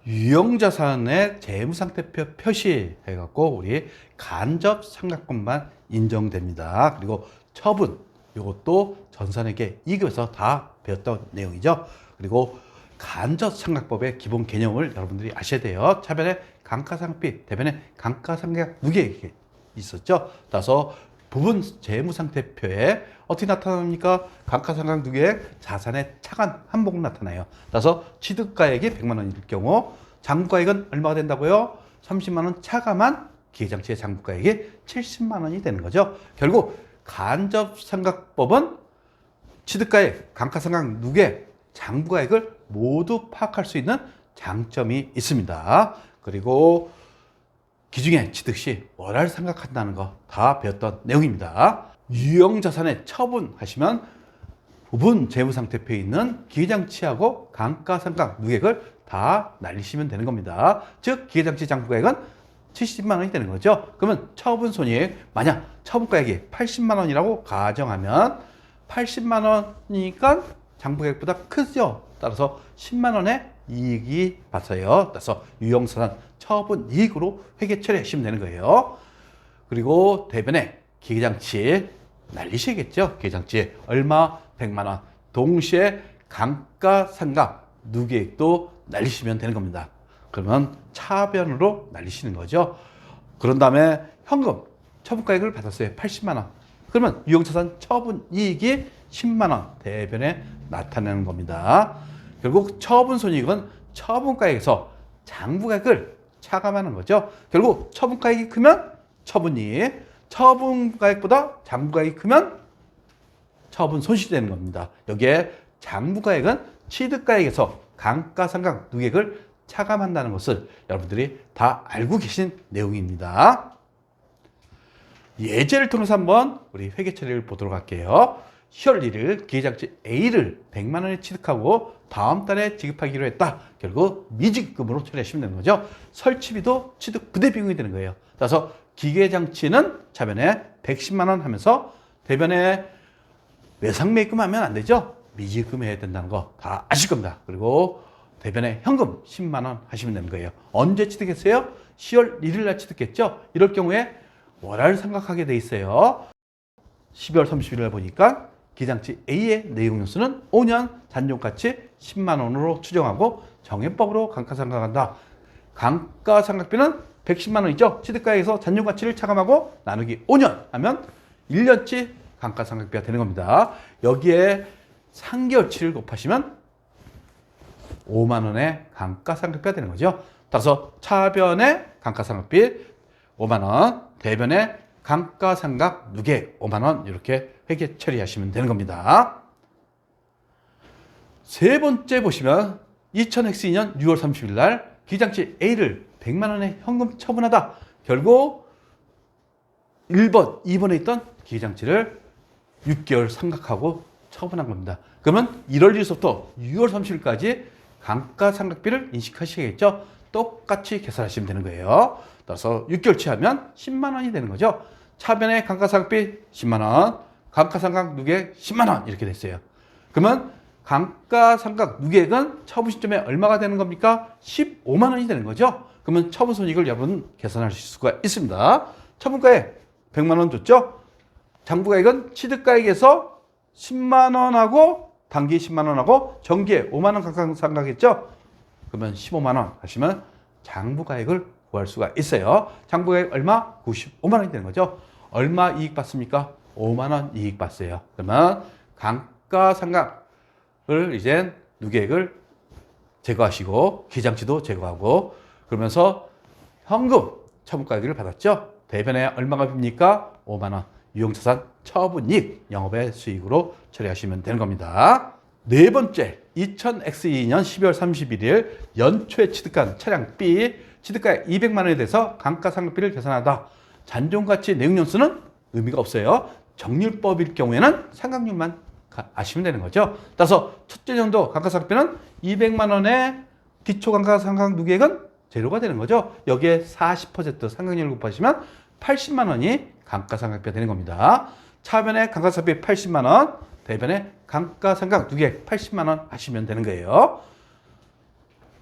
유형자산의 재무상태표 표시해갖고 우리 간접상각권만 인정됩니다. 그리고 처분, 이것도 전산회계 2급에서 다 배웠던 내용이죠. 그리고 간접상각법의 기본 개념을 여러분들이 아셔야 돼요. 차변에 감가상각비, 대변에 감가상각 누계 있었죠. 따라서 부분 재무상태표에 어떻게 나타납니까? 감가상각 누계액 자산의 차관 한복 나타나요. 따라서 취득가액이 100만 원일 경우 장부가액은 얼마가 된다고요? 30만 원 차감한 기계장치의 장부가액이 70만 원이 되는 거죠. 결국 간접상각법은 취득가액, 감가상각 누계, 장부가액을 모두 파악할 수 있는 장점이 있습니다. 그리고 기중에 취득 시 뭐를 생각한다는 거 다 배웠던 내용입니다. 유형자산의 처분하시면 부분 재무상태표에 있는 기계장치하고 감가상각 누계액을 다 날리시면 되는 겁니다. 즉 기계장치 장부가액은 70만 원이 되는 거죠. 그러면 처분손익, 만약 처분가액이 80만 원이라고 가정하면 80만 원이니까 장부가액보다 크죠. 따라서 10만 원의 이익이 발생해요. 따라서 유형자산 처분 이익으로 회계 처리하시면 되는 거예요. 그리고 대변에 기계장치 날리시겠죠. 기계장치 얼마? 100만 원. 동시에 감가상각 누계액도 날리시면 되는 겁니다. 그러면 차변으로 날리시는 거죠. 그런 다음에 현금 처분가액을 받았어요. 80만 원. 그러면 유형자산 처분 이익이 10만 원 대변에 나타내는 겁니다. 결국 처분손익은 처분가액에서 장부가액을 차감하는 거죠. 결국 처분가액이 크면 처분이익, 처분가액보다 장부가액이 크면 처분손실이 되는 겁니다. 여기에 장부가액은 취득가액에서 감가상각 누계액을 차감한다는 것을 여러분들이 다 알고 계신 내용입니다. 예제를 통해서 한번 우리 회계 처리를 보도록 할게요. 10월 1일 기계장치 A를 100만 원에 취득하고 다음 달에 지급하기로 했다. 결국 미지급금으로 처리하시면 되는 거죠. 설치비도 취득 부대 비용이 되는 거예요. 따라서 기계장치는 차변에 110만 원 하면서 대변에 외상매입금 하면 안 되죠. 미지급금 해야 된다는 거 다 아실 겁니다. 그리고 대변에 현금 10만 원 하시면 되는 거예요. 언제 취득했어요? 10월 1일 날 취득했죠. 이럴 경우에 월화를 생각하게 돼 있어요. 12월 30일 날 보니까 기장치 A의 내용연수는 5년 잔존가치 10만 원으로 추정하고 정해법으로 감가상각한다. 감가상각비는 110만 원이죠. 취득가액에서 잔존가치를 차감하고 나누기 5년 하면 1년치 감가상각비가 되는 겁니다. 여기에 3개월치를 곱하시면 5만 원의 감가상각비가 되는 거죠. 따라서 차변의 감가상각비 5만 원, 대변의 감가상각 누계 5만 원 이렇게 회계 처리하시면 되는 겁니다. 세 번째 보시면 2000X2년 6월 30일 날 기장치 A를 100만 원의 현금 처분하다. 결국 1번, 2번에 있던 기장치를 6개월 상각하고 처분한 겁니다. 그러면 1월 1일부터 6월 30일까지 감가상각비를 인식하시겠죠? 똑같이 계산하시면 되는 거예요. 따라서 6개월치 하면 10만 원이 되는 거죠. 차변의 감가상각비 10만 원, 감가상각 누계액 10만 원 이렇게 됐어요. 그러면 감가상각 누계액은 처분 시점에 얼마가 되는 겁니까? 15만 원이 되는 거죠. 그러면 처분손익을 여러분 계산하실 수가 있습니다. 처분가액 100만 원 줬죠? 장부가액은 취득가액에서 10만 원하고 단기 10만 원하고 정기에 5만 원 감가상각했죠? 그러면 15만 원 하시면 장부가액을 구할 수가 있어요. 장부가액 얼마? 95만 원이 되는 거죠. 얼마 이익 받습니까? 5만 원 이익 받어요. 그러면 감가상각을 이제 누계액을 제거하시고 기장치도 제거하고 그러면서 현금 처분가액을 받았죠. 대변에 얼마가 빕니까? 5만 원. 유형자산 처분이익 영업의 수익으로 처리하시면 되는 겁니다. 네 번째 2000X2년 12월 31일 연초에 취득한 차량 B 취득가액 200만 원에 대해서 감가상각비를 계산하다. 잔존가치 내용연수는 의미가 없어요. 정률법일 경우에는 상각률만 아시면 되는 거죠. 따라서 첫째 년도 감가상각비는 200만 원의 기초감가상각 누계액은 제로가 되는 거죠. 여기에 40% 상각률을 곱하시면 80만 원이 감가상각비가 되는 겁니다. 차변에 감가상각비 80만 원, 대변에 감가상각 누계액 80만 원 하시면 되는 거예요.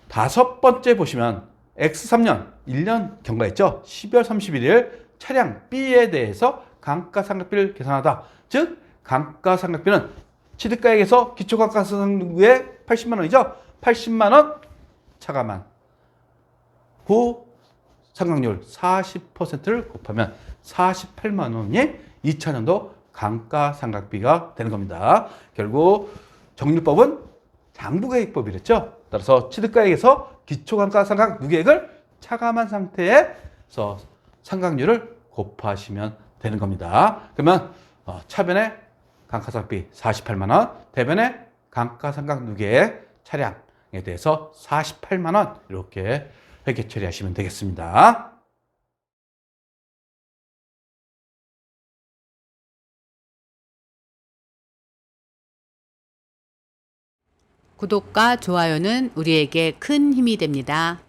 다섯 번째 보시면 X3년 1년 경과했죠. 12월 31일 차량 B에 대해서 감가상각비를 계산하다. 즉 감가상각비는 취득가액에서 기초감가상각비의 80만 원이죠. 80만 원 차감한 후 상각률 40%를 곱하면 48만 원이 2000년도 감가상각비가 되는 겁니다. 결국 정률법은 장부가액법이랬죠. 따라서 취득가액에서 기초감가상각 누계액을 차감한 상태에서 상각률을 곱하시면 되는 겁니다. 그러면 차변의 감가상각비 48만 원, 대변의 감가상각 누계액 차량에 대해서 48만 원 이렇게 회계 처리하시면 되겠습니다. 구독과 좋아요는 우리에게 큰 힘이 됩니다.